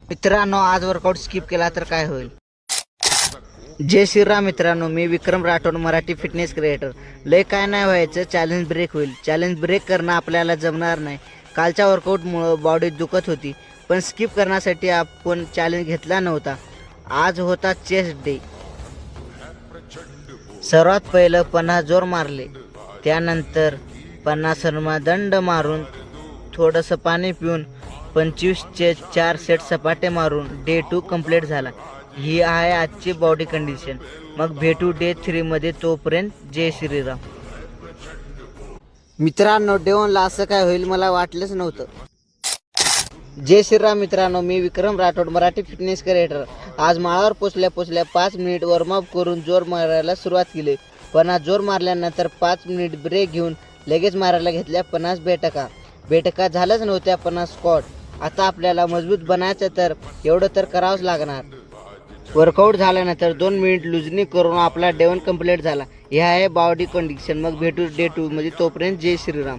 मित्रांनो, आज workout skip केला तर काय होईल? जय श्रीराम मित्रांनो, मी विक्रम राठोड, मराठी फिटनेस क्रिएटर. लय काय नाही व्हायचं, चॅलेंज ब्रेक होईल. चॅलेंज ब्रेक करणं आपल्याला जमणार नाही. कालच्या वर्कआउटमुळं बॉडी दुखत होती, पण स्किप करण्यासाठी आपण चॅलेंज घेतला नव्हता. आज होता चेस्ट डे. सर्वात पहिलं 50 जोर मारले, त्यानंतर 50 दंड मारून थोडंसं पाणी पिऊन 25चे 4 सेट सपाटे मारून डे 2 कंप्लीट झाला. ही आहे आजची बॉडी कंडिशन. मग भेटू डे 3 मध्ये. तोपर्यंत जय श्रीराम. मित्रांनो, डे 1ला असं काय होईल मला वाटलंच नव्हतं. जय श्रीराम मित्रांनो, मी विक्रम राठोड, मराठी फिटनेस क्रिएटर. आज माळावर पोचल्या 5 मिनिट वॉर्मअप करून जोर मारायला सुरुवात केली. 50 जोर मारल्यानंतर 5 मिनिट ब्रेक घेऊन लगेच मारायला घेतल्या 50 बैठका झालंच नव्हत्या 50 स्क्वॉट. आता आपल्याला मजबूत बनायचं तर एवढं तर करावंच लागणार. वर्कआउट झाल्यानंतर 2 मिनिट लुजनी करून आपला डे 1 कंप्लीट झाला. हे आहे बॉडी कंडिशन. मग भेटू डे 2 मध्ये. तोपर्यंत जय श्रीराम.